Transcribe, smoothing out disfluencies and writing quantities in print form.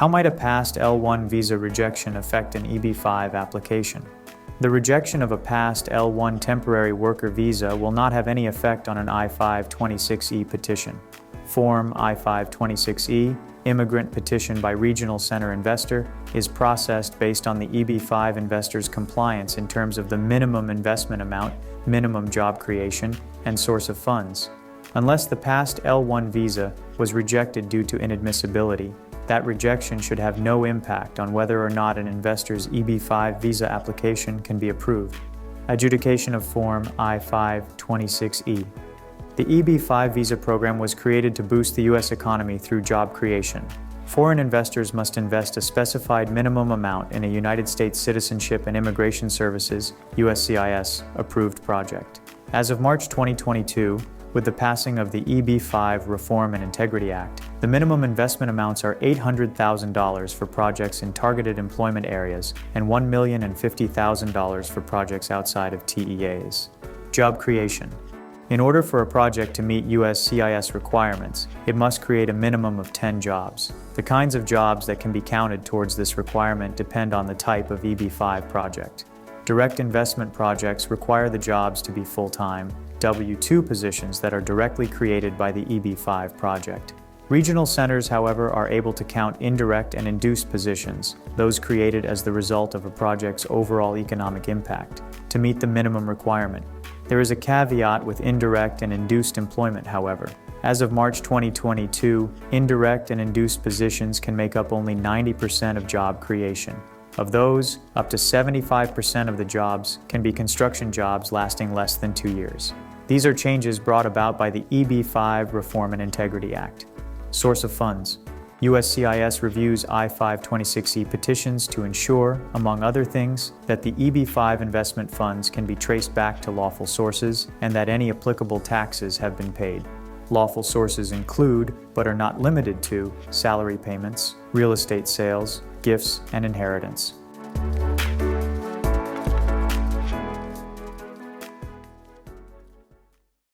How might a past L-1 visa rejection affect an EB-5 application? The rejection of a past L-1 temporary worker visa will not have any effect on an I-526E petition. Form I-526E, Immigrant Petition by Regional Center Investor, is processed based on the EB-5 investor's compliance in terms of the minimum investment amount, minimum job creation, and source of funds. Unless the past L-1 visa was rejected due to inadmissibility, that rejection should have no impact on whether or not an investor's EB-5 visa application can be approved. Adjudication of Form I-526E. The EB-5 visa program was created to boost the U.S. economy through job creation. Foreign investors must invest a specified minimum amount in a United States Citizenship and Immigration Services (USCIS) approved project. As of March 2022, with the passing of the EB-5 Reform and Integrity Act, the minimum investment amounts are $800,000 for projects in targeted employment areas and $1,050,000 for projects outside of TEAs. Job creation. In order for a project to meet USCIS requirements, it must create a minimum of 10 jobs. The kinds of jobs that can be counted towards this requirement depend on the type of EB-5 project. Direct investment projects require the jobs to be full-time, W-2 positions that are directly created by the EB-5 project. Regional centers, however, are able to count indirect and induced positions, those created as the result of a project's overall economic impact, to meet the minimum requirement. There is a caveat with indirect and induced employment, however. As of March 2022, indirect and induced positions can make up only 90% of job creation. Of those, up to 75% of the jobs can be construction jobs lasting less than 2 years. These are changes brought about by the EB-5 Reform and Integrity Act. Source of funds. USCIS reviews I-526E petitions to ensure, among other things, that the EB-5 investment funds can be traced back to lawful sources and that any applicable taxes have been paid. Lawful sources include, but are not limited to, salary payments, real estate sales, gifts, and inheritance.